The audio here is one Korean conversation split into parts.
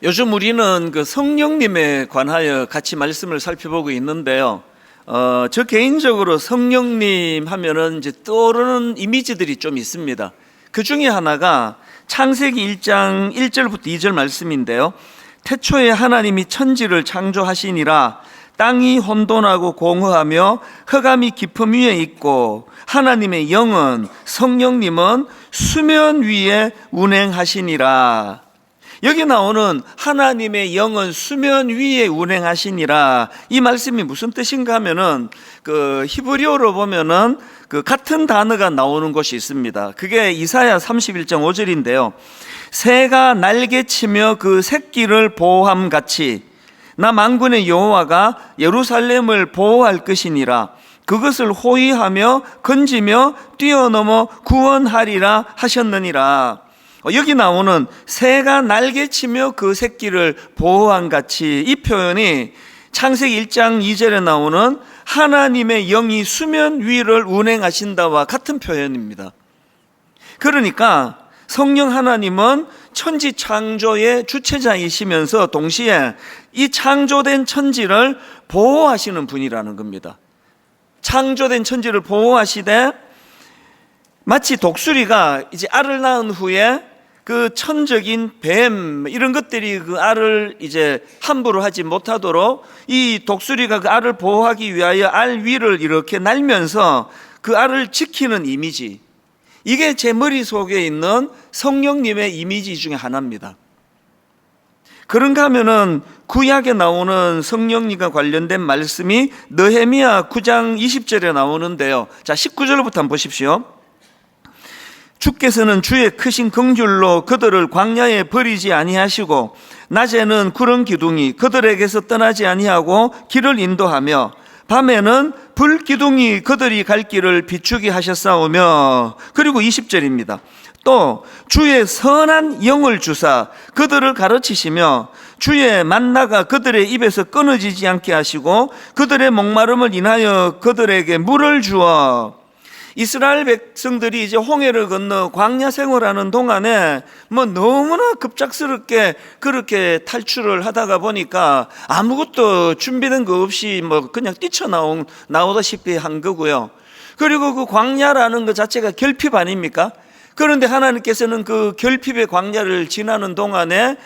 요즘 우리는 그 성령님에 관하여 같이 말씀을 살펴보고 있는데요. 저 개인적으로 성령님 하면은 이제 떠오르는 이미지들이 좀 있습니다. 그 중에 하나가 창세기 1장 1절부터 2절 말씀인데요. 태초에 하나님이 천지를 창조하시니라. 땅이 혼돈하고 공허하며 흑암이 깊음 위에 있고 하나님의 영은 성령님은 수면 위에 운행하시니라. 여기 나오는 하나님의 영은 수면 위에 운행하시니라, 이 말씀이 무슨 뜻인가 하면은 그 히브리어로 보면은 그 같은 단어가 나오는 곳이 있습니다. 그게 이사야 31장 5절인데요. 새가 날개치며 그 새끼를 보호함 같이 나 만군의 여호와가 예루살렘을 보호할 것이니라. 그것을 호위하며 건지며 뛰어넘어 구원하리라 하셨느니라. 여기 나오는 새가 날개치며 그 새끼를 보호한 같이, 이 표현이 창세기 1장 2절에 나오는 하나님의 영이 수면 위를 운행하신다와 같은 표현입니다. 그러니까 성령 하나님은 천지 창조의 주체자이시면서 동시에 이 창조된 천지를 보호하시는 분이라는 겁니다. 창조된 천지를 보호하시되 마치 독수리가 이제 알을 낳은 후에 그 천적인 뱀 이런 것들이 그 알을 이제 함부로 하지 못하도록 이 독수리가 그 알을 보호하기 위하여 알 위를 이렇게 날면서 그 알을 지키는 이미지, 이게 제 머릿속에 있는 성령님의 이미지 중에 하나입니다. 그런가 하면은 구약에 나오는 성령님과 관련된 말씀이 느헤미야 9장 20절에 나오는데요. 자, 19절부터 한번 보십시오. 주께서는 주의 크신 긍휼로 그들을 광야에 버리지 아니하시고 낮에는 구름 기둥이 그들에게서 떠나지 아니하고 길을 인도하며 밤에는 불 기둥이 그들이 갈 길을 비추게 하셨사오며, 그리고 20절입니다. 또 주의 선한 영을 주사 그들을 가르치시며 주의 만나가 그들의 입에서 끊어지지 않게 하시고 그들의 목마름을 인하여 그들에게 물을 주어. 이스라엘 백성들이 이제 홍해를 건너 광야 생활하는 동안에 뭐 너무나 급작스럽게 그렇게 탈출을 하다가 보니까 아무것도 준비된 거 없이 뭐 그냥 뛰쳐나오다시피 한 거고요. 그리고 그 광야라는 것 자체가 결핍 아닙니까? 그런데 하나님께서는 그 결핍의 광야를 지나는 동안에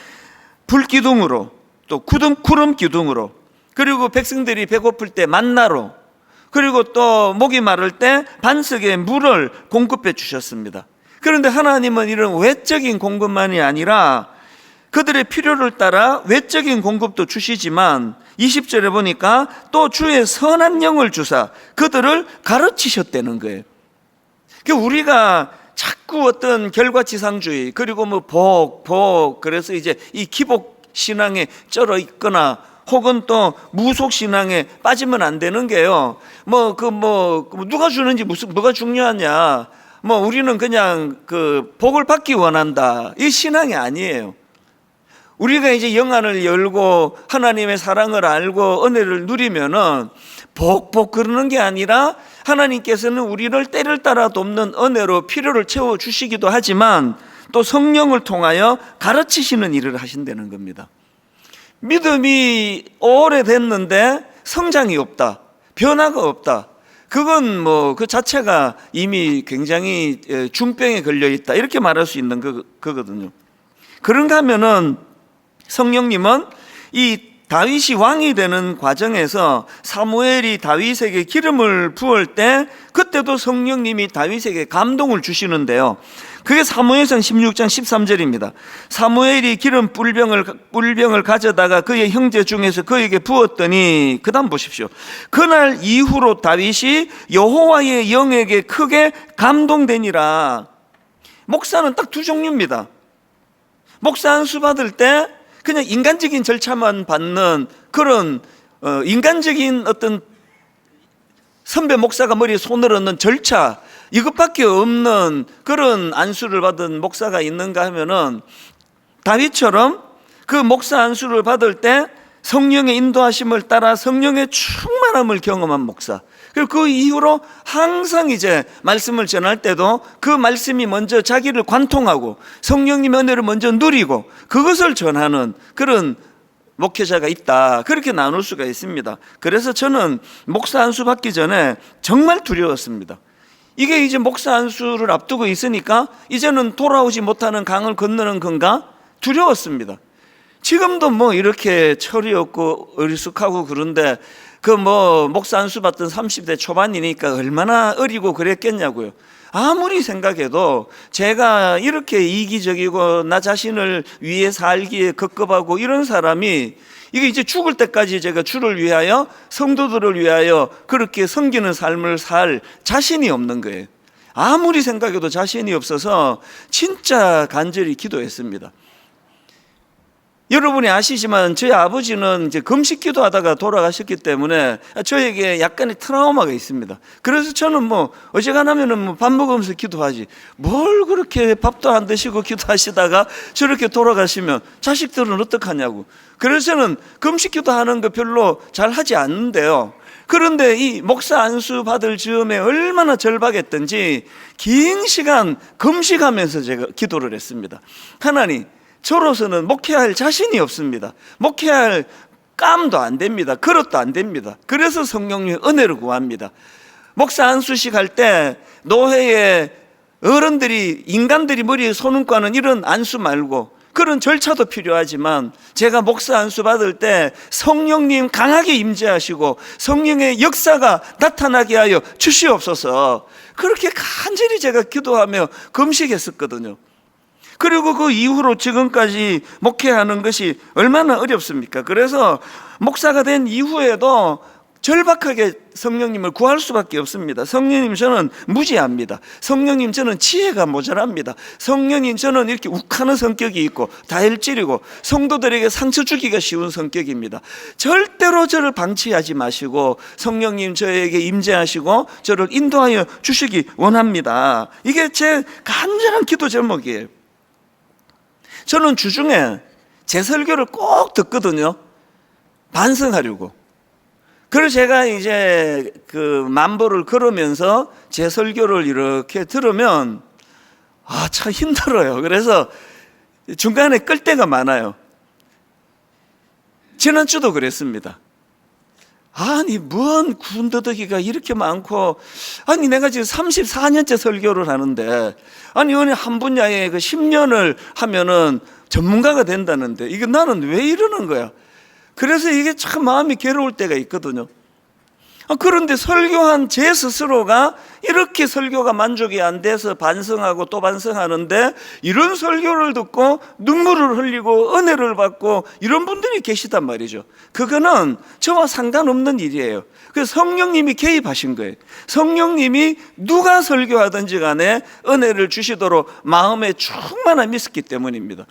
불기둥으로, 또 구름 기둥으로, 그리고 백성들이 배고플 때 만나로, 그리고 또 목이 마를 때 반석에 물을 공급해 주셨습니다. 그런데 하나님은 이런 외적인 공급만이 아니라 그들의 필요를 따라 외적인 공급도 주시지만 20절에 보니까 또 주의 선한 영을 주사 그들을 가르치셨다는 거예요. 우리가 자꾸 어떤 결과지상주의, 그리고 뭐 그래서 이제 이 기복 신앙에 쩔어 있거나 혹은 또 무속 신앙에 빠지면 안 되는 게요. 누가 주는지 뭐가 중요하냐. 우리는 그냥 그 복을 받기 원한다. 이 신앙이 아니에요. 우리가 이제 영안을 열고 하나님의 사랑을 알고 은혜를 누리면은 복 그러는 게 아니라 하나님께서는 우리를 때를 따라 돕는 은혜로 필요를 채워 주시기도 하지만 또 성령을 통하여 가르치시는 일을 하신다는 겁니다. 믿음이 오래됐는데 성장이 없다, 변화가 없다, 그건 그 자체가 이미 굉장히 중병에 걸려있다, 이렇게 말할 수 있는 거거든요. 그런가 하면은 성령님은 이 다윗이 왕이 되는 과정에서 사무엘이 다윗에게 기름을 부을 때 그때도 성령님이 다윗에게 감동을 주시는데요. 그게 사무엘상 16장 13절입니다. 사무엘이 기름 뿔병을 가져다가 그의 형제 중에서 그에게 부었더니, 그 다음 보십시오. 그날 이후로 다윗이 여호와의 영에게 크게 감동되니라. 목사는 딱 두 종류입니다. 목사 안수 받을 때 그냥 인간적인 절차만 받는 그런 인간적인 어떤 선배 목사가 머리에 손을 얹는 절차, 이것밖에 없는 그런 안수를 받은 목사가 있는가 하면은 다윗처럼 그 목사 안수를 받을 때 성령의 인도하심을 따라 성령의 충만함을 경험한 목사, 그리고 그 이후로 항상 이제 말씀을 전할 때도 그 말씀이 먼저 자기를 관통하고 성령님의 은혜를 먼저 누리고 그것을 전하는 그런 목회자가 있다, 그렇게 나눌 수가 있습니다. 그래서 저는 목사 안수 받기 전에 정말 두려웠습니다. 이게 이제 목사 안수를 앞두고 있으니까 이제는 돌아오지 못하는 강을 건너는 건가 두려웠습니다. 지금도 뭐 이렇게 철이 없고 어리숙하고 그런데 그 뭐 목사 안수 받던 30대 초반이니까 얼마나 어리고 그랬겠냐고요. 아무리 생각해도 제가 이렇게 이기적이고 나 자신을 위해 살기에 급급하고 이런 사람이 이게 이제 죽을 때까지 제가 주를 위하여 성도들을 위하여 그렇게 섬기는 삶을 살 자신이 없는 거예요. 아무리 생각해도 자신이 없어서 진짜 간절히 기도했습니다. 여러분이 아시지만 저희 아버지는 이제 금식 기도하다가 돌아가셨기 때문에 저에게 약간의 트라우마가 있습니다. 그래서 저는 뭐 어지간하면은 뭐 밥 먹으면서 기도하지 뭘 그렇게 밥도 안 드시고 기도하시다가 저렇게 돌아가시면 자식들은 어떡하냐고. 그래서 저는 금식 기도하는 거 별로 잘 하지 않는데요. 그런데 이 목사 안수 받을 즈음에 얼마나 절박했던지 긴 시간 금식하면서 제가 기도를 했습니다. 하나님, 저로서는 목회할 자신이 없습니다. 목회할 깜도 안 됩니다. 그릇도 안 됩니다. 그래서 성령님의 은혜를 구합니다. 목사 안수식 할 때 노회에 어른들이 인간들이 머리에 손을 까는 이런 안수 말고 그런 절차도 필요하지만 제가 목사 안수 받을 때 성령님 강하게 임재하시고 성령의 역사가 나타나게 하여 주시옵소서, 그렇게 간절히 제가 기도하며 금식했었거든요. 그리고 그 이후로 지금까지 목회하는 것이 얼마나 어렵습니까? 그래서 목사가 된 이후에도 절박하게 성령님을 구할 수밖에 없습니다. 성령님, 저는 무지합니다. 성령님, 저는 지혜가 모자랍니다. 성령님, 저는 이렇게 욱하는 성격이 있고 다혈질이고 성도들에게 상처 주기가 쉬운 성격입니다. 절대로 저를 방치하지 마시고 성령님 저에게 임재하시고 저를 인도하여 주시기 원합니다. 이게 제 간절한 기도 제목이에요. 저는 주중에 제 설교를 꼭 듣거든요. 반성하려고. 그래서 제가 이제 그 만보를 걸으면서 제 설교를 이렇게 들으면 참 힘들어요. 그래서 중간에 끌 때가 많아요. 지난주도 그랬습니다. 아니 뭔 군더더기가 이렇게 많고, 아니 내가 지금 34년째 설교를 하는데 아니 어느 한 분야에 그 10년을 하면은 전문가가 된다는데 이게 나는 왜 이러는 거야. 그래서 이게 참 마음이 괴로울 때가 있거든요. 그런데 설교한 제 스스로가 이렇게 설교가 만족이 안 돼서 반성하고 또 반성하는데 이런 설교를 듣고 눈물을 흘리고 은혜를 받고 이런 분들이 계시단 말이죠. 그거는 저와 상관없는 일이에요. 그래서 성령님이 개입하신 거예요. 성령님이 누가 설교하든지 간에 은혜를 주시도록 마음에 충만함이 있었기 때문입니다.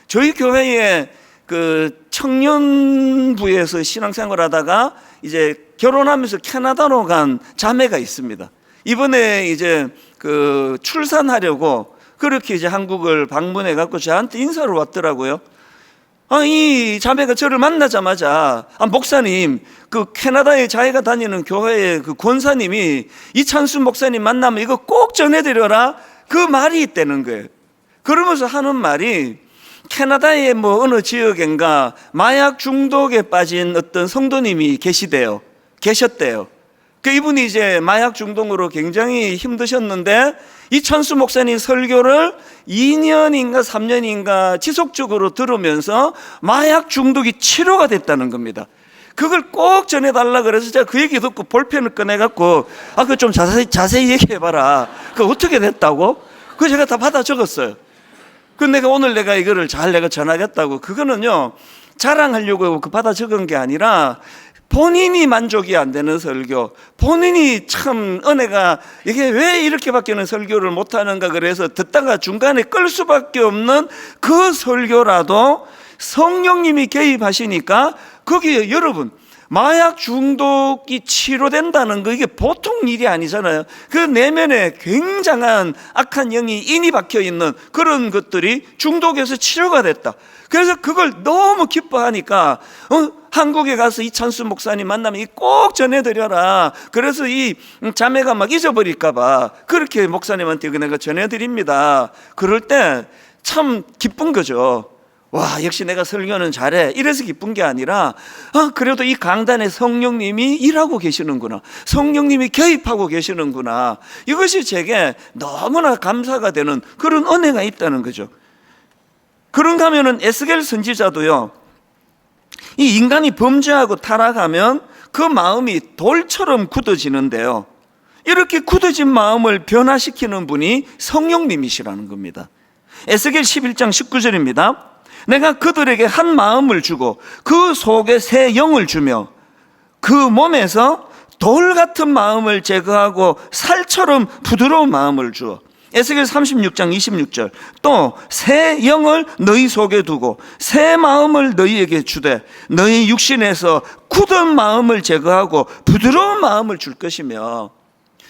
저희 교회에 그 청년부에서 신앙생활 하다가 이제 결혼하면서 캐나다로 간 자매가 있습니다. 이번에 이제 그 출산하려고 그렇게 이제 한국을 방문해 갖고 저한테 인사를 왔더라고요. 이 자매가 저를 만나자마자 목사님, 그 캐나다에 자기가 다니는 교회의 그 권사님이 이찬수 목사님 만나면 이거 꼭 전해드려라, 그 말이 있다는 거예요. 그러면서 하는 말이 캐나다의 뭐 어느 지역인가 마약 중독에 빠진 어떤 성도님이 계셨대요. 그 이분이 이제 마약 중독으로 굉장히 힘드셨는데 이찬수 목사님 설교를 2년인가 3년인가 지속적으로 들으면서 마약 중독이 치료가 됐다는 겁니다. 그걸 꼭 전해달라 그래서 제가 그 얘기 듣고 볼펜을 꺼내갖고 그거 좀 자세히 얘기해봐라. 그거 어떻게 됐다고? 그거 제가 다 받아 적었어요. 근데 오늘 내가 이거를 잘 내가 전하겠다고, 그거는요 자랑하려고 그 받아 적은 게 아니라 본인이 만족이 안 되는 설교, 본인이 참 은혜가 이게 왜 이렇게밖에는 설교를 못하는가 그래서 듣다가 중간에 끌 수밖에 없는 그 설교라도 성령님이 개입하시니까 거기에 여러분 마약 중독이 치료된다는 거, 이게 보통 일이 아니잖아요. 그 내면에 굉장한 악한 영이 인이 박혀 있는 그런 것들이 중독에서 치료가 됐다. 그래서 그걸 너무 기뻐하니까 한국에 가서 이찬수 목사님 만나면 꼭 전해드려라. 그래서 이 자매가 막 잊어버릴까 봐 그렇게 목사님한테 내가 전해드립니다. 그럴 때 참 기쁜 거죠. 와, 역시 내가 설교는 잘해. 이래서 기쁜 게 아니라 그래도 이 강단에 성령님이 일하고 계시는구나, 성령님이 개입하고 계시는구나, 이것이 제게 너무나 감사가 되는 그런 은혜가 있다는 거죠. 그런가 하면은 에스겔 선지자도요, 이 인간이 범죄하고 타락하면 그 마음이 돌처럼 굳어지는데요, 이렇게 굳어진 마음을 변화시키는 분이 성령님이시라는 겁니다. 에스겔 11장 19절입니다. 내가 그들에게 한 마음을 주고 그 속에 새 영을 주며 그 몸에서 돌 같은 마음을 제거하고 살처럼 부드러운 마음을 주어. 에스겔 36장 26절 또 새 영을 너희 속에 두고 새 마음을 너희에게 주되 너희 육신에서 굳은 마음을 제거하고 부드러운 마음을 줄 것이며.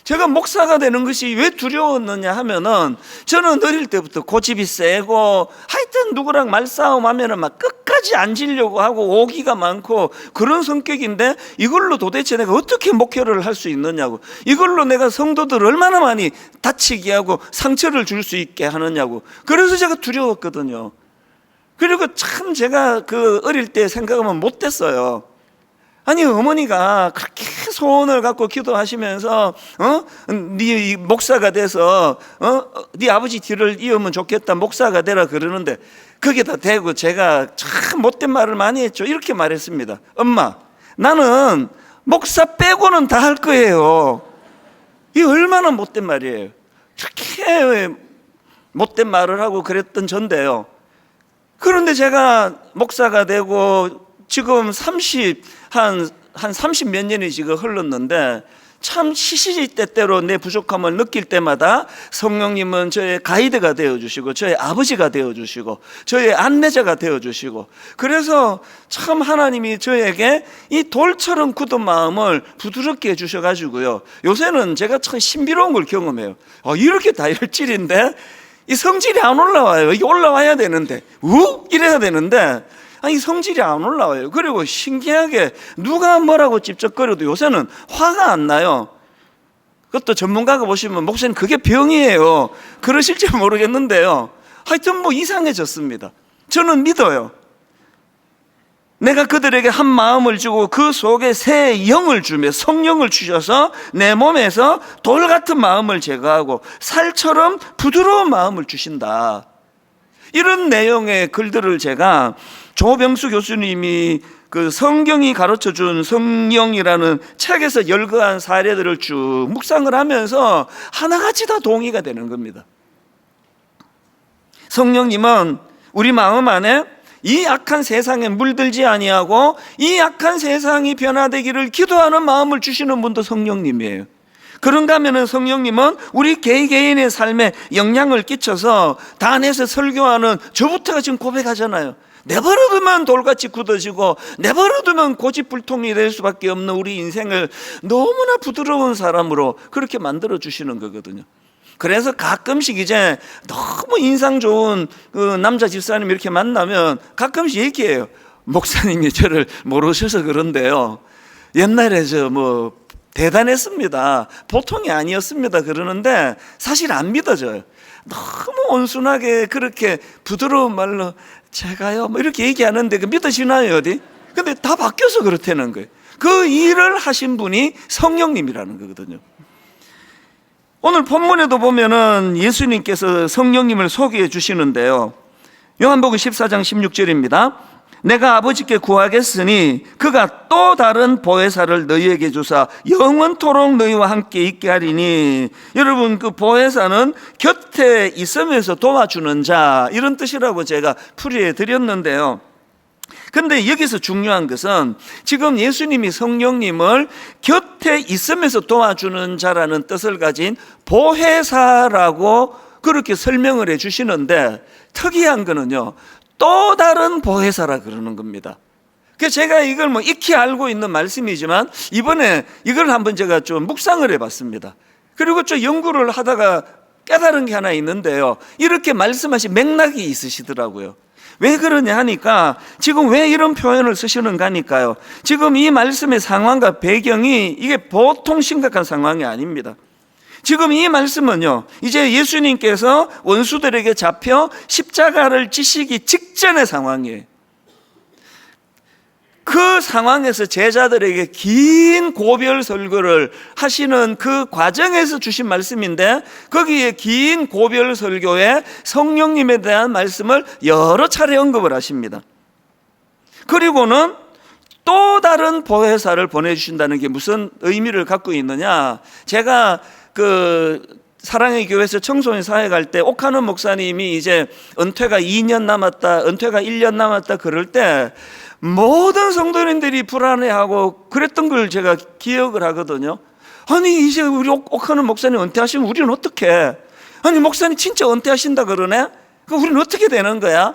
제가 목사가 되는 것이 왜 두려웠느냐 하면은, 저는 어릴 때부터 고집이 세고 하여튼 누구랑 말싸움 하면은 막 끝까지 앉으려고 하고 오기가 많고 그런 성격인데, 이걸로 도대체 내가 어떻게 목회를 할 수 있느냐고, 이걸로 내가 성도들 얼마나 많이 다치게 하고 상처를 줄 수 있게 하느냐고, 그래서 제가 두려웠거든요. 그리고 참 제가 그 어릴 때 생각하면 못됐어요. 아니, 어머니가 그렇게 소원을 갖고 기도하시면서 네 목사가 돼서 네 아버지 뒤를 이으면 좋겠다, 목사가 되라 그러는데, 거기다 대고 제가 참 못된 말을 많이 했죠. 이렇게 말했습니다. 엄마, 나는 목사 빼고는 다 할 거예요. 이게 얼마나 못된 말이에요. 그렇게 못된 말을 하고 그랬던 전데요. 그런데 제가 목사가 되고 지금 한 30 몇 년이 지금 흘렀는데, 참 시시때때로 내 부족함을 느낄 때마다 성령님은 저의 가이드가 되어주시고 저의 아버지가 되어주시고 저의 안내자가 되어주시고, 그래서 참 하나님이 저에게 이 돌처럼 굳은 마음을 부드럽게 해주셔가지고요, 요새는 제가 참 신비로운 걸 경험해요. 이렇게 다혈질인데 이 성질이 안 올라와요. 이게 올라와야 되는데 이래야 되는데 아니, 성질이 안 올라와요. 그리고 신기하게 누가 뭐라고 찝쩍거려도 요새는 화가 안 나요. 그것도 전문가가 보시면 목사님 그게 병이에요 그러실지 모르겠는데요, 하여튼 뭐 이상해졌습니다. 저는 믿어요. 내가 그들에게 한 마음을 주고 그 속에 새 영을 주며 성령을 주셔서 내 몸에서 돌 같은 마음을 제거하고 살처럼 부드러운 마음을 주신다. 이런 내용의 글들을 제가 조병수 교수님이 그 성경이 가르쳐준 성령이라는 책에서 열거한 사례들을 쭉 묵상을 하면서 하나같이 다 동의가 되는 겁니다. 성령님은 우리 마음 안에 이 악한 세상에 물들지 아니하고 이 악한 세상이 변화되기를 기도하는 마음을 주시는 분도 성령님이에요. 그런가 하면은 성령님은 우리 개개인의 삶에 영향을 끼쳐서 단에서 설교하는 저부터가 지금 고백하잖아요. 내버려두면 돌같이 굳어지고 내버려두면 고집불통이 될 수밖에 없는 우리 인생을 너무나 부드러운 사람으로 그렇게 만들어 주시는 거거든요. 그래서 가끔씩 이제 너무 인상 좋은 그 남자 집사님 이렇게 만나면 가끔씩 얘기해요. 목사님이 저를 모르셔서 그런데요, 옛날에 대단했습니다, 보통이 아니었습니다 그러는데 사실 안 믿어져요. 너무 온순하게 그렇게 부드러운 말로 제가요 이렇게 얘기하는데 믿어지나요 어디? 근데 다 바뀌어서 그렇다는 거예요. 그 일을 하신 분이 성령님이라는 거거든요. 오늘 본문에도 보면은 예수님께서 성령님을 소개해 주시는데요, 요한복음 14장 16절입니다. 내가 아버지께 구하겠으니 그가 또 다른 보혜사를 너희에게 주사 영원토록 너희와 함께 있게 하리니. 여러분, 그 보혜사는 곁에 있으면서 도와주는 자, 이런 뜻이라고 제가 풀이해 드렸는데요, 근데 여기서 중요한 것은 지금 예수님이 성령님을 곁에 있으면서 도와주는 자라는 뜻을 가진 보혜사라고 그렇게 설명을 해 주시는데, 특이한 거는요, 또 다른 보혜사라 그러는 겁니다. 그 제가 이걸 뭐 익히 알고 있는 말씀이지만 이번에 이걸 한번 제가 좀 묵상을 해봤습니다. 그리고 좀 연구를 하다가 깨달은 게 하나 있는데요, 이렇게 말씀하신 맥락이 있으시더라고요. 왜 그러냐 하니까 지금 왜 이런 표현을 쓰시는가 하니까요, 지금 이 말씀의 상황과 배경이 이게 보통 심각한 상황이 아닙니다. 지금 이 말씀은요, 이제 예수님께서 원수들에게 잡혀 십자가를 지시기 직전의 상황이에요. 그 상황에서 제자들에게 긴 고별 설교를 하시는 그 과정에서 주신 말씀인데, 거기에 긴 고별 설교에 성령님에 대한 말씀을 여러 차례 언급을 하십니다. 그리고는 또 다른 보혜사를 보내주신다는 게 무슨 의미를 갖고 있느냐, 제가 사랑의 교회에서 청소년 사회 갈 때 옥하는 목사님이 이제 은퇴가 2년 남았다, 은퇴가 1년 남았다 그럴 때 모든 성도님들이 불안해하고 그랬던 걸 제가 기억을 하거든요. 아니 이제 우리 옥하는 목사님 은퇴하시면 우리는 어떻게, 아니 목사님 진짜 은퇴하신다 그러네? 그럼 우리는 어떻게 되는 거야?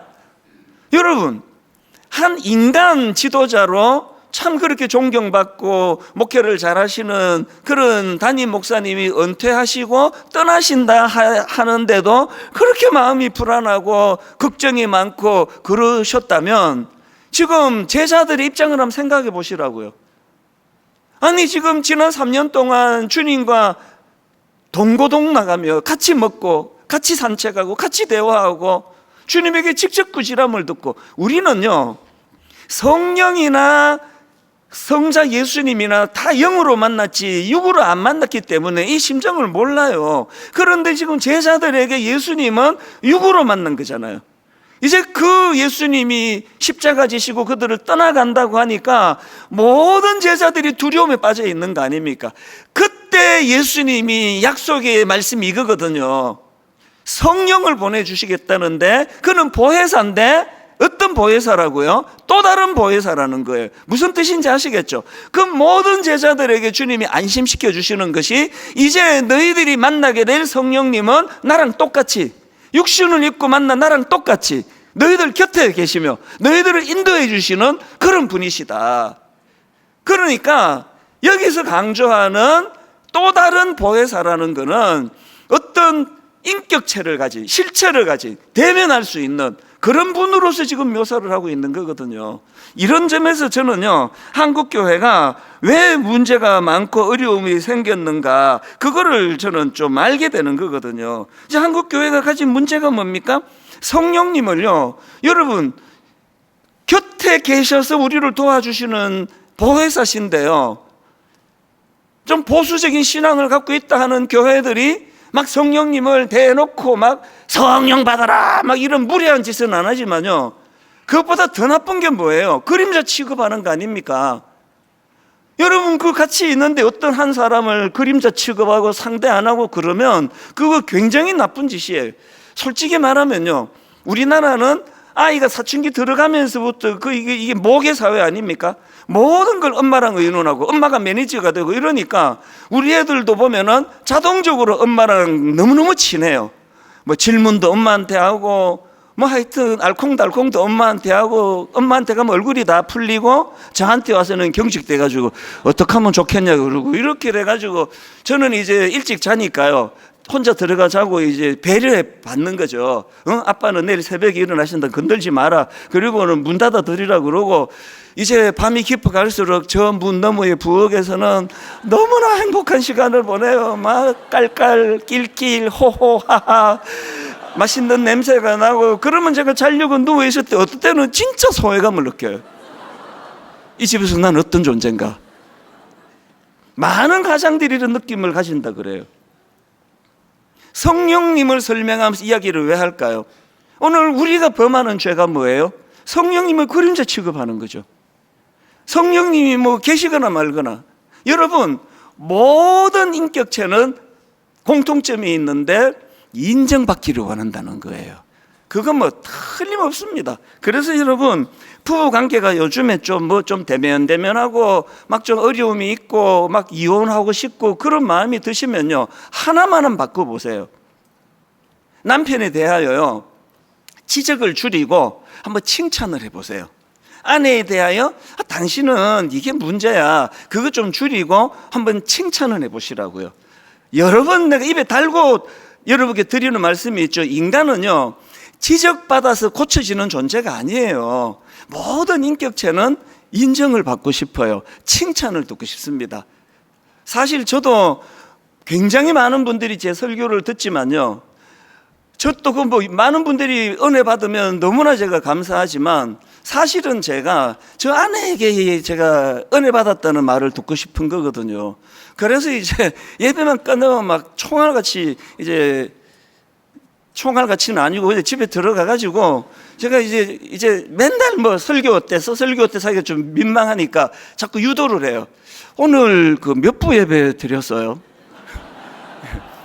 여러분, 한 인간 지도자로 참 그렇게 존경받고 목회를 잘하시는 그런 담임 목사님이 은퇴하시고 떠나신다 하는데도 그렇게 마음이 불안하고 걱정이 많고 그러셨다면, 지금 제자들의 입장을 한번 생각해 보시라고요. 아니 지금 지난 3년 동안 주님과 동고동 나가며 같이 먹고 같이 산책하고 같이 대화하고 주님에게 직접 꾸지람을 듣고, 우리는요 성령이나 성자 예수님이나 다 영으로 만났지 육으로 안 만났기 때문에 이 심정을 몰라요. 그런데 지금 제자들에게 예수님은 육으로 만난 거잖아요. 이제 그 예수님이 십자가 지시고 그들을 떠나간다고 하니까 모든 제자들이 두려움에 빠져 있는 거 아닙니까? 그때 예수님이 약속의 말씀이 이거거든요. 성령을 보내주시겠다는데, 그는 보혜사인데 어떤 보혜사라고요? 또 다른 보혜사라는 거예요. 무슨 뜻인지 아시겠죠? 그 모든 제자들에게 주님이 안심시켜 주시는 것이, 이제 너희들이 만나게 될 성령님은 나랑 똑같이 육신을 입고 만나 나랑 똑같이 너희들 곁에 계시며 너희들을 인도해 주시는 그런 분이시다. 그러니까 여기서 강조하는 또 다른 보혜사라는 것은 어떤 인격체를 가진, 실체를 가진, 대면할 수 있는 그런 분으로서 지금 묘사를 하고 있는 거거든요. 이런 점에서 저는요, 한국교회가 왜 문제가 많고 어려움이 생겼는가, 그거를 저는 좀 알게 되는 거거든요. 이제 한국교회가 가진 문제가 뭡니까? 성령님을요, 여러분 곁에 계셔서 우리를 도와주시는 보혜사신데요, 좀 보수적인 신앙을 갖고 있다 하는 교회들이 막 성령님을 대놓고 막 성령 받아라 막 이런 무례한 짓은 안 하지만요, 그것보다 더 나쁜 게 뭐예요? 그림자 취급하는 거 아닙니까? 여러분, 그 같이 있는데 어떤 한 사람을 그림자 취급하고 상대 안 하고 그러면 그거 굉장히 나쁜 짓이에요. 솔직히 말하면요, 우리나라는 아이가 사춘기 들어가면서부터 이게 모계 사회 아닙니까? 모든 걸 엄마랑 의논하고 엄마가 매니저가 되고 이러니까 우리 애들도 보면은 자동적으로 엄마랑 너무너무 친해요. 뭐 질문도 엄마한테 하고 뭐 하여튼 알콩달콩도 엄마한테 하고, 엄마한테 가면 얼굴이 다 풀리고 저한테 와서는 경직돼가지고 어떻게 하면 좋겠냐고 그러고 이렇게 돼가지고, 저는 이제 일찍 자니까요 혼자 들어가 자고 이제 배려해 받는 거죠. 아빠는 내일 새벽에 일어나신다, 건들지 마라, 그리고는 문 닫아 드리라고 그러고, 이제 밤이 깊어갈수록 저 문 너머의 부엌에서는 너무나 행복한 시간을 보내요. 막 깔깔 낄낄 호호하하 맛있는 냄새가 나고, 그러면 제가 자려고 누워있을 때 어떨 때는 진짜 소외감을 느껴요. 이 집에서 난 어떤 존재인가. 많은 가장들이 이런 느낌을 가진다 그래요. 성령님을 설명하면서 이야기를 왜 할까요? 오늘 우리가 범하는 죄가 뭐예요? 성령님을 그림자 취급하는 거죠. 성령님이 뭐 계시거나 말거나. 여러분, 모든 인격체는 공통점이 있는데 인정받기를 원한다는 거예요. 그건 뭐 틀림없습니다. 그래서 여러분, 부부관계가 요즘에 좀 대면하고 막 좀 어려움이 있고 막 이혼하고 싶고 그런 마음이 드시면요, 하나만은 바꿔보세요. 남편에 대하여요 지적을 줄이고 한번 칭찬을 해보세요. 아내에 대하여 당신은 이게 문제야, 그거 좀 줄이고 한번 칭찬을 해보시라고요. 여러 번 내가 입에 달고 여러분께 드리는 말씀이 있죠. 인간은요, 지적받아서 고쳐지는 존재가 아니에요. 모든 인격체는 인정을 받고 싶어요. 칭찬을 듣고 싶습니다. 사실 저도 굉장히 많은 분들이 제 설교를 듣지만요, 저도 많은 분들이 은혜 받으면 너무나 제가 감사하지만 사실은 제가 저 아내에게 제가 은혜 받았다는 말을 듣고 싶은 거거든요. 그래서 이제 예배만 끝나면 막 총알같이는 아니고 이제 집에 들어가가지고 제가 이제 맨날 뭐 설교 어땠어? 설교 어때? 사기가 좀 민망하니까 자꾸 유도를 해요. 오늘 몇 부 예배 드렸어요?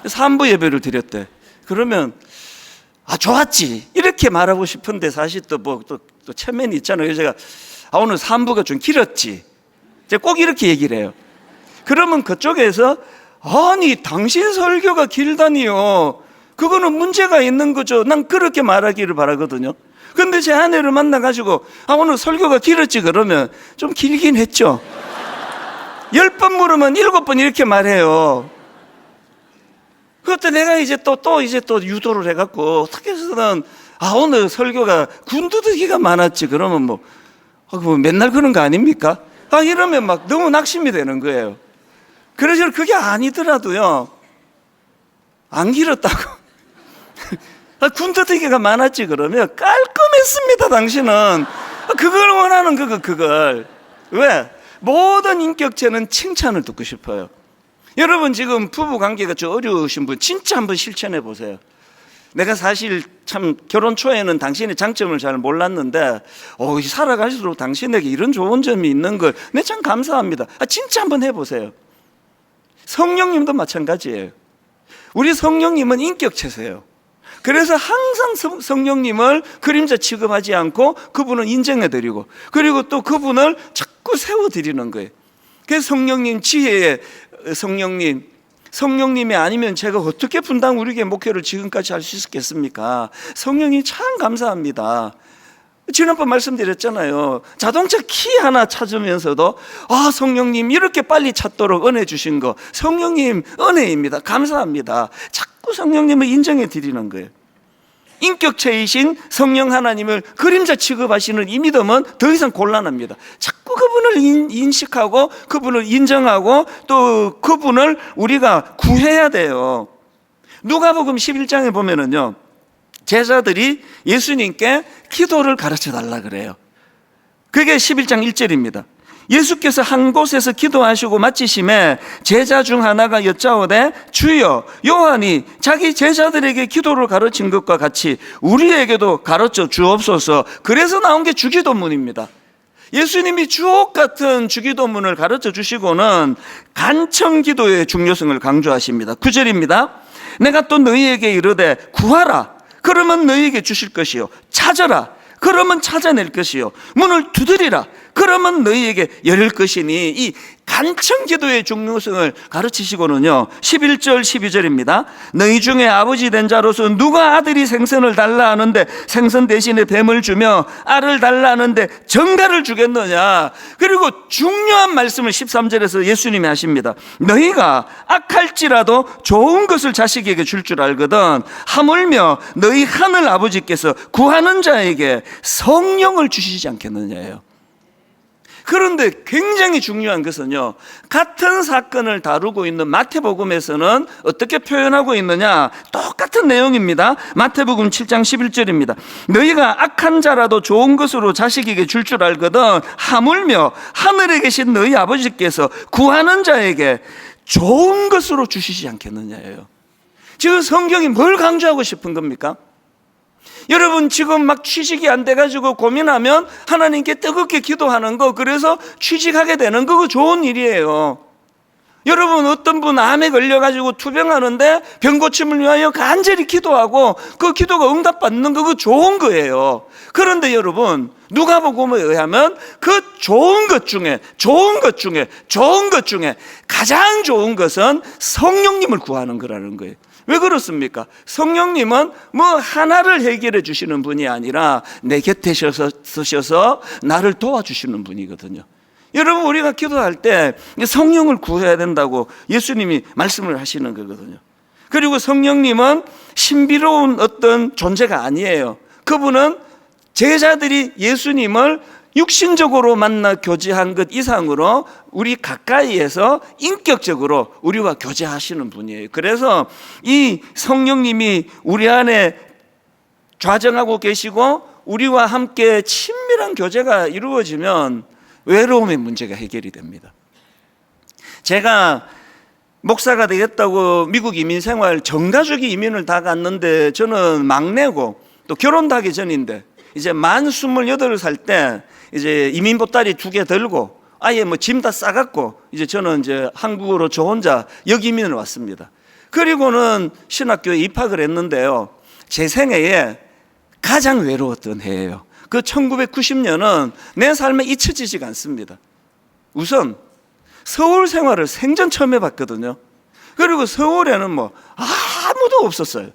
3부 예배를 드렸대. 그러면 좋았지, 이렇게 말하고 싶은데 사실 또 체면이 있잖아요. 그래서 제가 오늘 3부가 좀 길었지, 제가 꼭 이렇게 얘기를 해요. 그러면 그쪽에서 아니 당신 설교가 길다니요, 그거는 문제가 있는 거죠. 난 그렇게 말하기를 바라거든요. 근데 제 아내를 만나가지고 오늘 설교가 길었지 그러면 좀 길긴 했죠. 10번 물으면 7번 이렇게 말해요. 그것도 내가 이제 또 유도를 해갖고 어떻게 해서는 오늘 설교가 군더더기가 많았지 그러면 뭐 맨날 그런 거 아닙니까? 이러면 막 너무 낙심이 되는 거예요. 그래서 그게 아니더라도요, 안 길었다고 군더더기가 많았지 그러면 깔끔했습니다. 당신은 그걸 원하는 그걸. 왜? 모든 인격체는 칭찬을 듣고 싶어요. 여러분 지금 부부관계가 좀 어려우신 분 진짜 한번 실천해 보세요. 내가 사실 참 결혼 초에는 당신의 장점을 잘 몰랐는데 살아갈수록 당신에게 이런 좋은 점이 있는 걸 내가 참 감사합니다. 진짜 한번 해보세요. 성령님도 마찬가지예요. 우리 성령님은 인격체세요. 그래서 항상 성령님을 그림자 취급하지 않고 그분을 인정해드리고, 그리고 또 그분을 자꾸 세워드리는 거예요. 그래서 성령님 지혜의 성령님이 아니면 제가 어떻게 분당 우리교회 목회를 지금까지 할 수 있었겠습니까? 성령님 참 감사합니다. 지난번 말씀드렸잖아요. 자동차 키 하나 찾으면서도 성령님 이렇게 빨리 찾도록 은혜 주신 거, 성령님 은혜입니다. 감사합니다. 자꾸 성령님을 인정해 드리는 거예요. 인격체이신 성령 하나님을 그림자 취급하시는 이 믿음은 더 이상 곤란합니다. 자꾸 그분을 인식하고 그분을 인정하고 또 그분을 우리가 구해야 돼요. 누가복음 11장에 보면은요, 제자들이 예수님께 기도를 가르쳐 달라 그래요. 그게 11장 1절입니다. 예수께서 한 곳에서 기도하시고 마치심에 제자 중 하나가 여짜오되 주여, 요한이 자기 제자들에게 기도를 가르친 것과 같이 우리에게도 가르쳐 주옵소서. 그래서 나온 게 주기도문입니다. 예수님이 주옥 같은 주기도문을 가르쳐 주시고는 간청기도의 중요성을 강조하십니다. 9절입니다. 내가 또 너희에게 이르되 구하라, 그러면 너희에게 주실 것이요, 찾아라, 그러면 찾아낼 것이요, 문을 두드리라, 그러면 너희에게 열릴 것이니. 이 간청기도의 중요성을 가르치시고는요, 11절 12절입니다. 너희 중에 아버지 된 자로서 누가 아들이 생선을 달라 하는데 생선 대신에 뱀을 주며 알을 달라 하는데 정갈을 주겠느냐. 그리고 중요한 말씀을 13절에서 예수님이 하십니다. 너희가 악할지라도 좋은 것을 자식에게 줄 줄 알거든 하물며 너희 하늘 아버지께서 구하는 자에게 성령을 주시지 않겠느냐예요. 그런데 굉장히 중요한 것은요, 같은 사건을 다루고 있는 마태복음에서는 어떻게 표현하고 있느냐, 똑같은 내용입니다. 마태복음 7장 11절입니다. 너희가 악한 자라도 좋은 것으로 자식에게 줄 줄 알거든 하물며 하늘에 계신 너희 아버지께서 구하는 자에게 좋은 것으로 주시지 않겠느냐예요. 지금 성경이 뭘 강조하고 싶은 겁니까? 여러분 지금 막 취직이 안 돼가지고 고민하면 하나님께 뜨겁게 기도하는 거, 그래서 취직하게 되는 거, 그거 좋은 일이에요. 여러분 어떤 분 암에 걸려가지고 투병하는데 병 고침을 위하여 간절히 기도하고 그 기도가 응답받는 거, 그거 좋은 거예요. 그런데 여러분 누가복음에 의하면 그 좋은 것 중에 가장 좋은 것은 성령님을 구하는 거라는 거예요. 왜 그렇습니까? 성령님은 뭐 하나를 해결해 주시는 분이 아니라 내 곁에 서셔서 나를 도와주시는 분이거든요. 여러분, 우리가 기도할 때 성령을 구해야 된다고 예수님이 말씀을 하시는 거거든요. 그리고 성령님은 신비로운 어떤 존재가 아니에요. 그분은 제자들이 예수님을 육신적으로 만나 교제한 것 이상으로 우리 가까이에서 인격적으로 우리와 교제하시는 분이에요. 그래서 이 성령님이 우리 안에 좌정하고 계시고 우리와 함께 친밀한 교제가 이루어지면 외로움의 문제가 해결이 됩니다. 제가 목사가 되겠다고 미국 이민 생활 전 가족이 이민을 다 갔는데 저는 막내고 또 결혼도 하기 전인데 이제 만 28살 때 이제 이민 보따리 2개 들고 아예 뭐 짐 다 싸갖고 이제 저는 이제 한국으로 저 혼자 역이민을 왔습니다. 그리고는 신학교에 입학을 했는데요. 제 생애에 가장 외로웠던 해예요. 그 1990년은 내 삶에 잊혀지지가 않습니다. 우선 서울 생활을 생전 처음 해봤거든요. 그리고 서울에는 뭐 아무도 없었어요.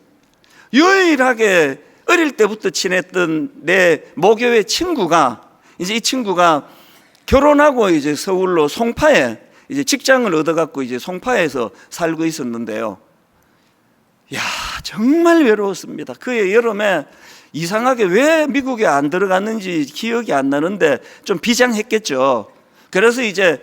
유일하게 어릴 때부터 지냈던 내 모교회 친구가 이제 이 친구가 결혼하고 이제 서울로 송파에 이제 직장을 얻어갖고 이제 송파에서 살고 있었는데요. 야, 정말 외로웠습니다. 그해 여름에 이상하게 왜 미국에 안 들어갔는지 기억이 안 나는데 좀 비장했겠죠. 그래서 이제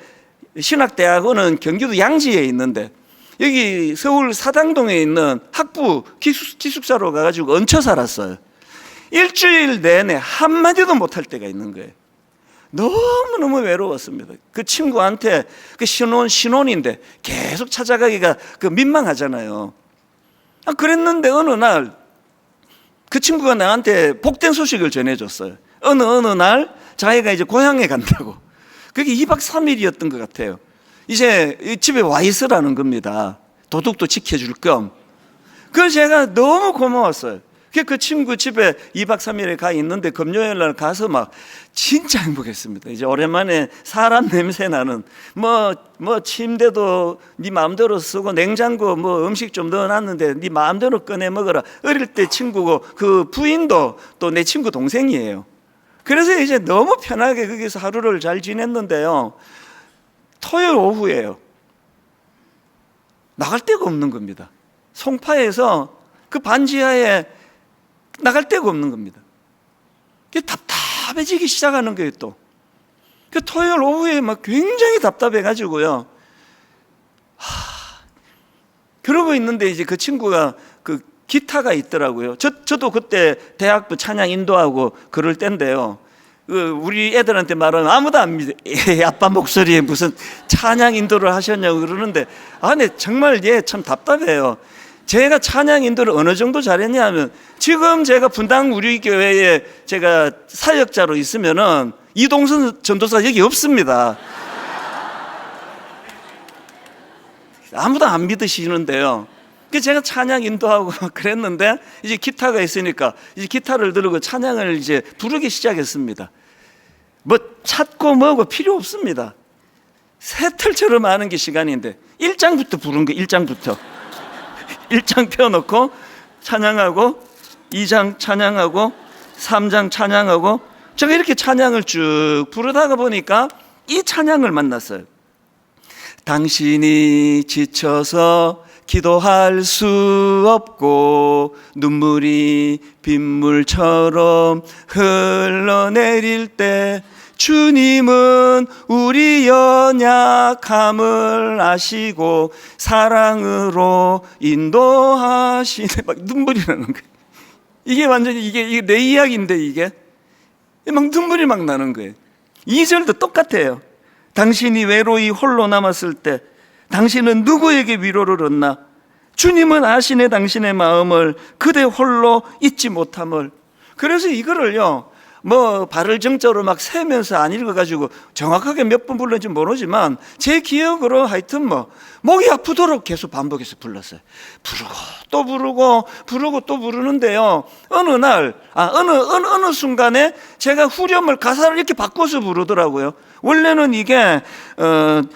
신학대학원은 경기도 양지에 있는데 여기 서울 사당동에 있는 학부 기숙사로 가가지고 얹혀 살았어요. 일주일 내내 한마디도 못할 때가 있는 거예요. 너무너무 외로웠습니다. 그 친구한테 그 신혼인데 계속 찾아가기가 그 민망하잖아요. 그랬는데 어느 날 그 친구가 나한테 복된 소식을 전해줬어요. 어느 날 자기가 이제 고향에 간다고. 그게 2박 3일이었던 것 같아요. 이제 집에 와 있으라는 겁니다. 도둑도 지켜줄 겸. 그래서 제가 너무 고마웠어요. 그 친구 집에 2박 3일에 가 있는데 금요일 날 가서 막 진짜 행복했습니다. 이제 오랜만에 사람 냄새 나는 뭐 침대도 네 마음대로 쓰고 냉장고 뭐 음식 좀 넣어놨는데 네 마음대로 꺼내 먹어라. 어릴 때 친구고 그 부인도 또 내 친구 동생이에요. 그래서 이제 너무 편하게 거기서 하루를 잘 지냈는데요. 토요일 오후에요. 나갈 데가 없는 겁니다. 송파에서 그 반지하에 나갈 데가 없는 겁니다. 답답해지기 시작하는 거예요, 또. 그 토요일 오후에 막 굉장히 답답해가지고요. 그러고 있는데 이제 그 친구가 그 기타가 있더라고요. 저도 그때 대학부 찬양 인도하고 그럴 때인데요. 우리 애들한테 말하면 아무도 안 믿어. 아빠 목소리에 무슨 찬양 인도를 하셨냐고 그러는데, 네, 정말 참 답답해요. 제가 찬양 인도를 어느 정도 잘했냐 하면, 지금 제가 분당 우리 교회에 제가 사역자로 있으면은 이동선 전도사 여기 없습니다. 아무도 안 믿으시는데요. 제가 찬양 인도하고 그랬는데 이제 기타가 있으니까 이제 기타를 들고 찬양을 이제 부르기 시작했습니다. 뭐 찾고 뭐고 필요 없습니다. 새틀처럼 하는 게 시간인데 1장부터 부른 거 1장부터 1장 펴놓고 찬양하고 2장 찬양하고 3장 찬양하고 제가 이렇게 찬양을 쭉 부르다가 보니까 이 찬양을 만났어요. 당신이 지쳐서 기도할 수 없고 눈물이 빗물처럼 흘러내릴 때 주님은 우리 연약함을 아시고 사랑으로 인도하시네. 막 눈물이 나는 거예요. 이게 완전히 이게 내 이야기인데 이게 막 눈물이 막 나는 거예요. 2절도 똑같아요. 당신이 외로이 홀로 남았을 때 당신은 누구에게 위로를 얻나? 주님은 아시네 당신의 마음을 그대 홀로 잊지 못함을. 그래서 이거를요 뭐 발을 정자로 막 세면서 안 읽어가지고 정확하게 몇 번 불렀는지 모르지만 제 기억으로 하여튼 뭐 목이 아프도록 계속 반복해서 불렀어요. 부르고 또 부르고 부르고 또 부르는데요. 어느 날 어느 순간에 제가 후렴을 가사를 이렇게 바꿔서 부르더라고요. 원래는 이게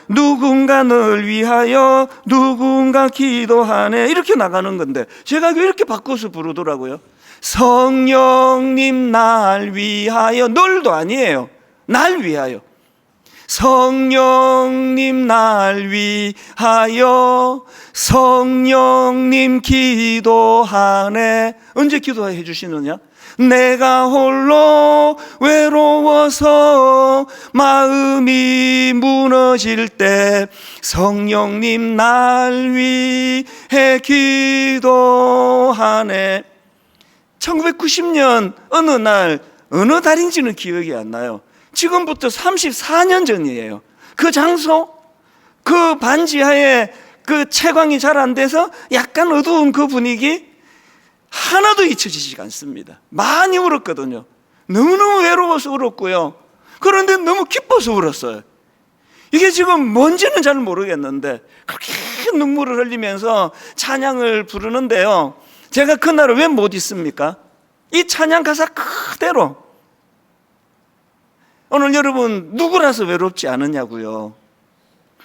누군가를 위하여 누군가 기도하네 이렇게 나가는 건데 제가 이렇게 바꿔서 부르더라고요. 성령님 날 위하여, 널도 아니에요. 날 위하여. 성령님 날 위하여 성령님 기도하네. 언제 기도해 주시느냐? 내가 홀로 외로워서 마음이 무너질 때 성령님 날 위해 기도하네. 1990년 어느 날 어느 달인지는 기억이 안 나요. 지금부터 34년 전이에요. 그 장소, 그 반지하에 그 채광이 잘 안 돼서 약간 어두운 그 분위기 하나도 잊혀지지가 않습니다. 많이 울었거든요. 너무너무 외로워서 울었고요. 그런데 너무 기뻐서 울었어요. 이게 지금 뭔지는 잘 모르겠는데 그렇게 눈물을 흘리면서 찬양을 부르는데요. 제가 그날을 왜 못 잊습니까? 이 찬양 가사 그대로. 오늘 여러분 누구라서 외롭지 않으냐고요.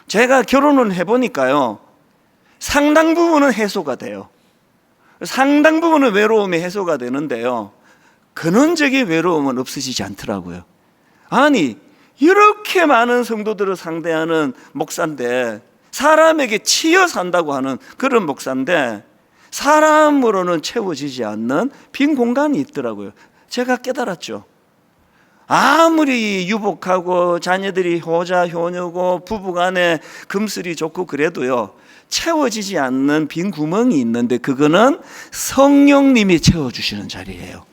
제가 결혼을 해보니까요, 상당 부분은 해소가 돼요. 상당 부분은 외로움이 해소가 되는데요, 근원적인 외로움은 없어지지 않더라고요. 아니 이렇게 많은 성도들을 상대하는 목사인데, 사람에게 치여 산다고 하는 그런 목사인데 사람으로는 채워지지 않는 빈 공간이 있더라고요. 제가 깨달았죠. 아무리 유복하고 자녀들이 효자 효녀고 부부간에 금슬이 좋고 그래도요, 채워지지 않는 빈 구멍이 있는데 그거는 성령님이 채워주시는 자리예요.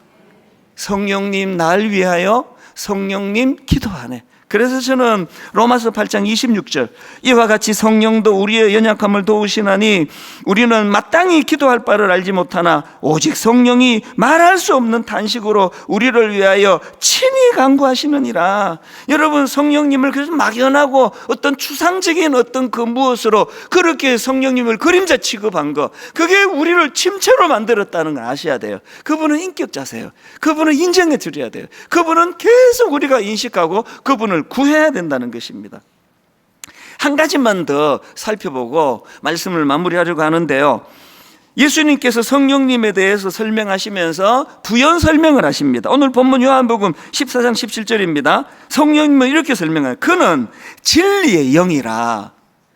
성령님 날 위하여 성령님 기도하네. 그래서 저는 로마서 8장 26절, 이와 같이 성령도 우리의 연약함을 도우시나니 우리는 마땅히 기도할 바를 알지 못하나 오직 성령이 말할 수 없는 탄식으로 우리를 위하여 친히 간구하시느니라. 여러분, 성령님을 그래서 막연하고 어떤 추상적인 어떤 그 무엇으로 그렇게 성령님을 그림자 취급한 거, 그게 우리를 침체로 만들었다는 걸 아셔야 돼요. 그분은 인격자세요. 그분은 인정해 드려야 돼요. 그분은 계속 우리가 인식하고 그분을 구해야 된다는 것입니다. 한 가지만 더 살펴보고 말씀을 마무리하려고 하는데요, 예수님께서 성령님에 대해서 설명하시면서 부연 설명을 하십니다. 오늘 본문 요한복음 14장 17절입니다. 성령님은 이렇게 설명해요. 그는 진리의 영이라.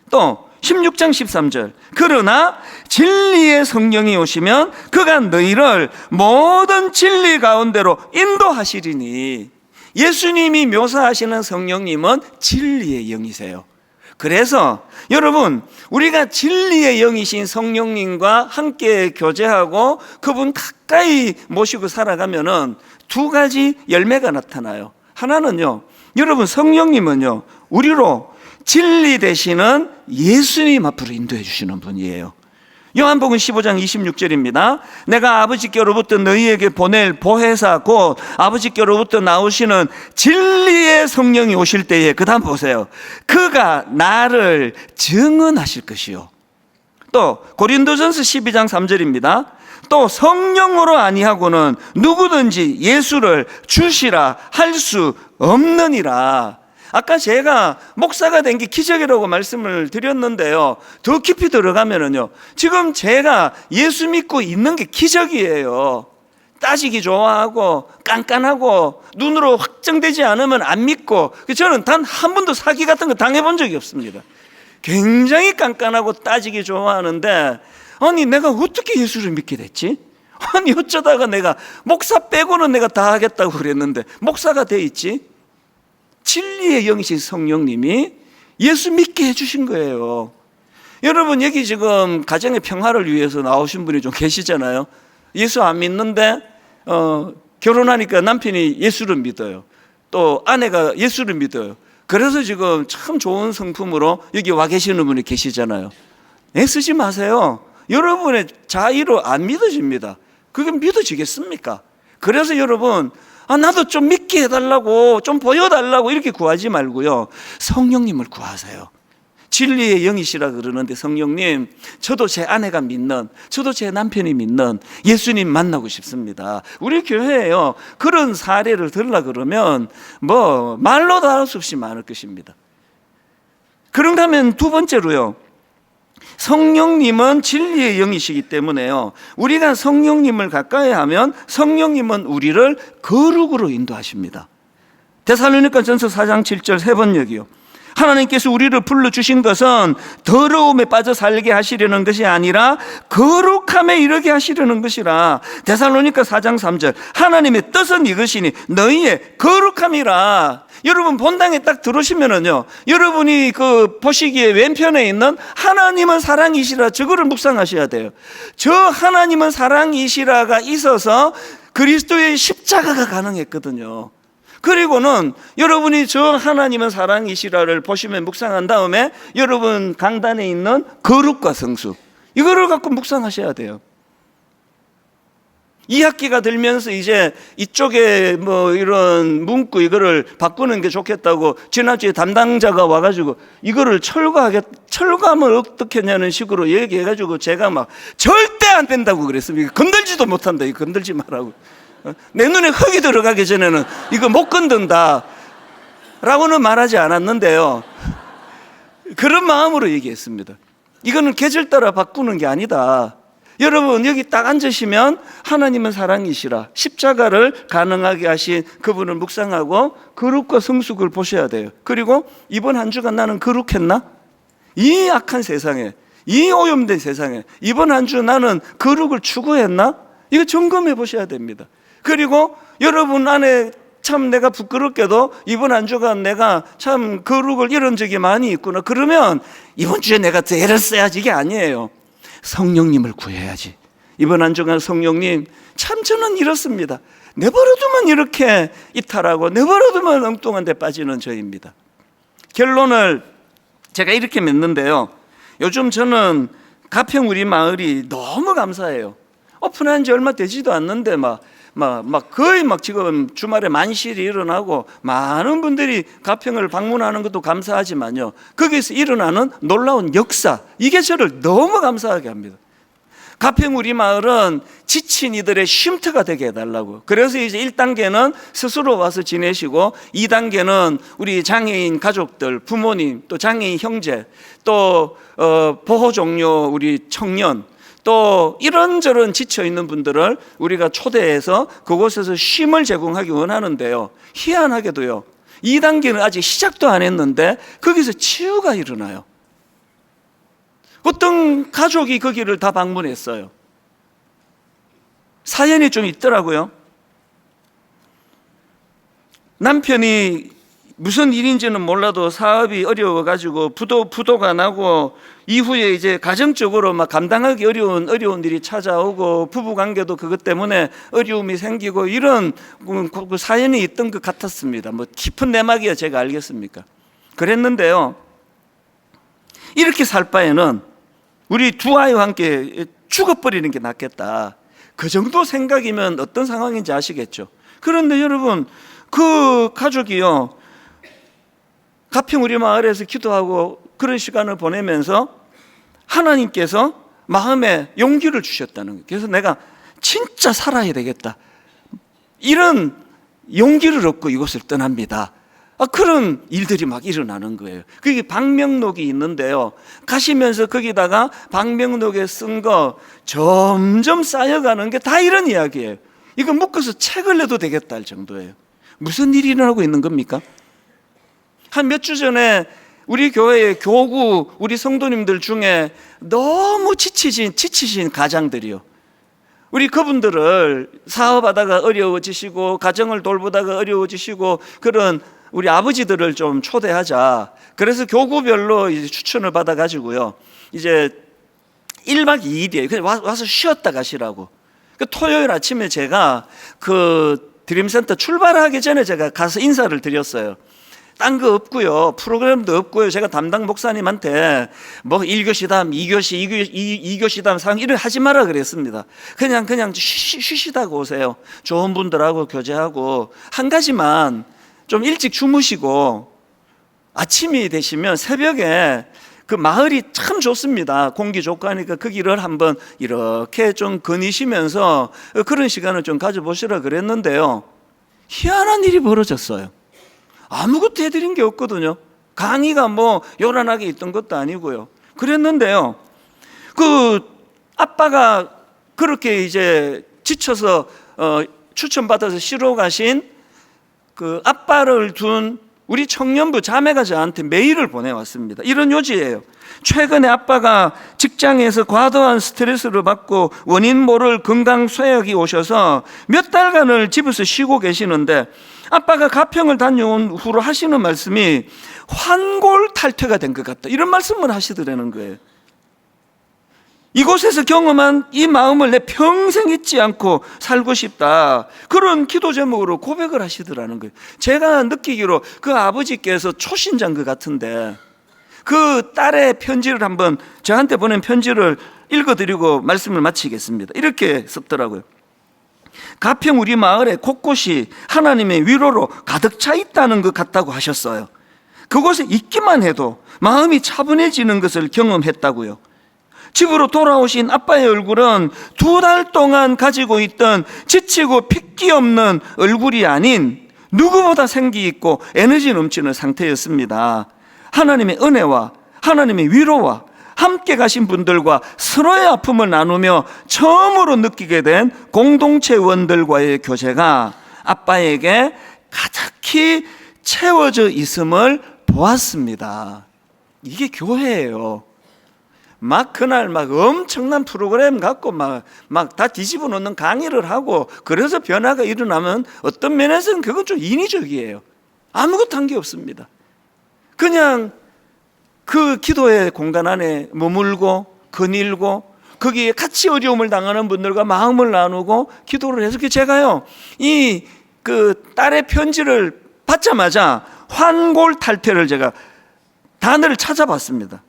또 16장 13절, 그러나 진리의 성령이 오시면 그가 너희를 모든 진리 가운데로 인도하시리니. 예수님이 묘사하시는 성령님은 진리의 영이세요. 그래서 여러분, 우리가 진리의 영이신 성령님과 함께 교제하고 그분 가까이 모시고 살아가면은 두 가지 열매가 나타나요. 하나는요, 여러분, 성령님은요 우리로 진리 되시는 예수님 앞으로 인도해 주시는 분이에요. 요한복음 15장 26절입니다. 내가 아버지께로부터 너희에게 보낼 보혜사 곧 아버지께로부터 나오시는 진리의 성령이 오실 때에, 그 다음 보세요, 그가 나를 증언하실 것이요. 또 고린도전서 12장 3절입니다. 또 성령으로 아니하고는 누구든지 예수를 주시라 할 수 없느니라. 아까 제가 목사가 된 게 기적이라고 말씀을 드렸는데요, 더 깊이 들어가면은요, 지금 제가 예수 믿고 있는 게 기적이에요. 따지기 좋아하고 깐깐하고 눈으로 확정되지 않으면 안 믿고, 저는 단 한 번도 사기 같은 거 당해본 적이 없습니다. 굉장히 깐깐하고 따지기 좋아하는데, 아니 내가 어떻게 예수를 믿게 됐지? 아니 어쩌다가 내가 목사 빼고는 내가 다 하겠다고 그랬는데 목사가 돼 있지? 진리의 영이신 성령님이 예수 믿게 해주신 거예요. 여러분, 여기 지금 가정의 평화를 위해서 나오신 분이 좀 계시잖아요. 예수 안 믿는데 결혼하니까 남편이 예수를 믿어요. 또 아내가 예수를 믿어요. 그래서 지금 참 좋은 성품으로 여기 와 계시는 분이 계시잖아요. 애쓰지 마세요. 여러분의 자의로 안 믿어집니다. 그게 믿어지겠습니까? 그래서 여러분, 나도 좀 믿게 해달라고, 좀 보여달라고 이렇게 구하지 말고요, 성령님을 구하세요. 진리의 영이시라 그러는데, 성령님, 저도 제 아내가 믿는, 저도 제 남편이 믿는 예수님 만나고 싶습니다. 우리 교회에요, 그런 사례를 들으려 그러면 뭐 말로 다 할 수 없이 많을 것입니다. 그런가 하면 두 번째로요, 성령님은 진리의 영이시기 때문에요, 우리가 성령님을 가까이 하면 성령님은 우리를 거룩으로 인도하십니다. 데살로니가전서 4장 7절 세 번역이요. 하나님께서 우리를 불러주신 것은 더러움에 빠져 살게 하시려는 것이 아니라 거룩함에 이르게 하시려는 것이라. 데살로니가 4장 3절 하나님의 뜻은 이것이니 너희의 거룩함이라. 여러분 본당에 딱 들어오시면은요, 여러분이 그 보시기에 왼편에 있는 하나님은 사랑이시라, 저거를 묵상하셔야 돼요. 저 하나님은 사랑이시라가 있어서 그리스도의 십자가가 가능했거든요. 그리고는 여러분이 저 하나님은 사랑이시라를 보시면 묵상한 다음에 여러분 강단에 있는 거룩과 성수, 이거를 갖고 묵상하셔야 돼요. 2학기가 들면서 이제 이쪽에 뭐 이런 문구 이거를 바꾸는 게 좋겠다고 지난주에 담당자가 와가지고 이거를 철거하면 어떻게 하냐는 식으로 얘기해가지고 제가 막 절대 안 된다고 그랬습니다. 건들지도 못한다, 이거 건들지 말라고. 내 눈에 흙이 들어가기 전에는 이거 못 건든다 라고는 말하지 않았는데요, 그런 마음으로 얘기했습니다. 이거는 계절 따라 바꾸는 게 아니다. 여러분 여기 딱 앉으시면 하나님은 사랑이시라, 십자가를 가능하게 하신 그분을 묵상하고 거룩과 성숙을 보셔야 돼요. 그리고 이번 한 주간 나는 거룩했나? 이 악한 세상에, 이 오염된 세상에 이번 한 주 나는 거룩을 추구했나? 이거 점검해 보셔야 됩니다. 그리고 여러분 안에 참 내가 부끄럽게도 이번 한 주간 내가 참 거룩을 잃은 적이 많이 있구나, 그러면 이번 주에 내가 더 애를 써야지, 이게 아니에요. 성령님을 구해야지. 이번 한 주간 성령님, 참 저는 이렇습니다. 내버려두면 이렇게 이탈하고 내버려두면 엉뚱한 데 빠지는 저입니다. 결론을 제가 이렇게 맺는데요, 요즘 저는 가평 우리 마을이 너무 감사해요. 오픈한 지 얼마 되지도 않는데 거의 지금 주말에 만실이 일어나고 많은 분들이 가평을 방문하는 것도 감사하지만요, 거기서 일어나는 놀라운 역사, 이게 저를 너무 감사하게 합니다. 가평 우리 마을은 지친 이들의 쉼터가 되게 해달라고. 그래서 이제 1단계는 스스로 와서 지내시고, 2단계는 우리 장애인 가족들, 부모님, 또 장애인 형제, 또 보호 종료 우리 청년, 또 이런저런 지쳐있는 분들을 우리가 초대해서 그곳에서 쉼을 제공하기 원하는데요, 희한하게도요 2단계는 아직 시작도 안 했는데 거기서 치유가 일어나요. 어떤 가족이 거기를 다 방문했어요. 사연이 좀 있더라고요. 남편이 무슨 일인지는 몰라도 사업이 어려워가지고 부도가 나고, 이후에 이제 가정적으로 감당하기 어려운 일이 찾아오고, 부부관계도 그것 때문에 어려움이 생기고, 이런 그 사연이 있던 것 같았습니다. 깊은 내막이야 제가 알겠습니까? 그랬는데요, 이렇게 살 바에는 우리 두 아이와 함께 죽어버리는 게 낫겠다, 그 정도 생각이면 어떤 상황인지 아시겠죠? 그런데 여러분, 그 가족이요 가평 우리 마을에서 기도하고 그런 시간을 보내면서 하나님께서 마음에 용기를 주셨다는 거예요. 그래서 내가 진짜 살아야 되겠다, 이런 용기를 얻고 이곳을 떠납니다. 그런 일들이 일어나는 거예요. 그게 방명록이 있는데요, 가시면서 거기다가 방명록에 쓴 거 점점 쌓여가는 게 다 이런 이야기예요. 이거 묶어서 책을 내도 되겠다 할 정도예요. 무슨 일이 일어나고 있는 겁니까? 한 몇 주 전에 우리 교회의 교구 우리 성도님들 중에 너무 지치신 가장들이요, 우리 그분들을 사업하다가 어려워지시고 가정을 돌보다가 어려워지시고 그런 우리 아버지들을 좀 초대하자. 그래서 교구별로 이제 추천을 받아가지고요, 이제 1박 2일이에요. 그래서 와서 쉬었다 가시라고. 토요일 아침에 제가 그 드림센터 출발하기 전에 제가 가서 인사를 드렸어요. 딴 거 없고요. 프로그램도 없고요. 제가 담당 목사님한테 뭐 1교시담, 2교시담 상 이런 하지 마라 그랬습니다. 그냥 쉬시다가 오세요. 좋은 분들하고 교제하고 한 가지만 좀 일찍 주무시고 아침이 되시면 새벽에 그 마을이 참 좋습니다. 공기 좋고 하니까 그 길을 한번 이렇게 좀 거니시면서 그런 시간을 좀 가져보시라 그랬는데요. 희한한 일이 벌어졌어요. 아무것도 해드린 게 없거든요. 강의가 뭐 요란하게 있던 것도 아니고요. 그랬는데요. 그 아빠가 그렇게 이제 지쳐서 추천받아서 쉬러 가신 그 아빠를 둔 우리 청년부 자매가 저한테 메일을 보내왔습니다. 이런 요지예요. 최근에 아빠가 직장에서 과도한 스트레스를 받고 원인 모를 건강 쇠약이 오셔서 몇 달간을 집에서 쉬고 계시는데 아빠가 가평을 다녀온 후로 하시는 말씀이 환골탈퇴가 된 것 같다, 이런 말씀을 하시더라는 거예요. 이곳에서 경험한 이 마음을 내 평생 잊지 않고 살고 싶다, 그런 기도 제목으로 고백을 하시더라는 거예요. 제가 느끼기로 그 아버지께서 초신자인 것 같은데 그 딸의 편지를 한번, 저한테 보낸 편지를 읽어드리고 말씀을 마치겠습니다. 이렇게 썼더라고요. 가평 우리 마을에 곳곳이 하나님의 위로로 가득 차 있다는 것 같다고 하셨어요. 그곳에 있기만 해도 마음이 차분해지는 것을 경험했다고요. 집으로 돌아오신 아빠의 얼굴은 2달 동안 가지고 있던 지치고 핏기 없는 얼굴이 아닌 누구보다 생기 있고 에너지 넘치는 상태였습니다. 하나님의 은혜와 하나님의 위로와 함께 가신 분들과 서로의 아픔을 나누며 처음으로 느끼게 된 공동체원들과의 교제가 아빠에게 가득히 채워져 있음을 보았습니다. 이게 교회예요. 막 그날 막 엄청난 프로그램 갖고 막 다 뒤집어 놓는 강의를 하고 그래서 변화가 일어나면 어떤 면에서는 그건 좀 인위적이에요. 아무것도 한 게 없습니다. 그냥 그 기도의 공간 안에 머물고 거닐고 거기에 같이 어려움을 당하는 분들과 마음을 나누고 기도를 해서 제가요, 이 그 딸의 편지를 받자마자 환골탈퇴를 제가 단어를 찾아봤습니다.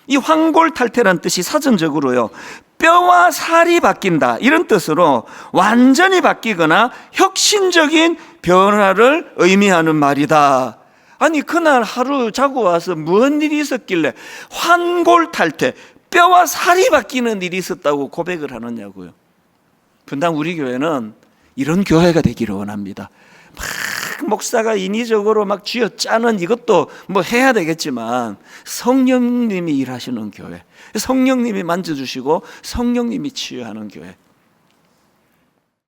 이 환골탈퇴란 뜻이 사전적으로요, 뼈와 살이 바뀐다, 이런 뜻으로 완전히 바뀌거나 혁신적인 변화를 의미하는 말이다. 아니 그날 하루 자고 와서 무슨 일이 있었길래 환골탈퇴, 뼈와 살이 바뀌는 일이 있었다고 고백을 하느냐고요. 분당 우리 교회는 이런 교회가 되기를 원합니다. 막 목사가 인위적으로 막 쥐어짜는 이것도 뭐 해야 되겠지만 성령님이 일하시는 교회, 성령님이 만져주시고 성령님이 치유하는 교회,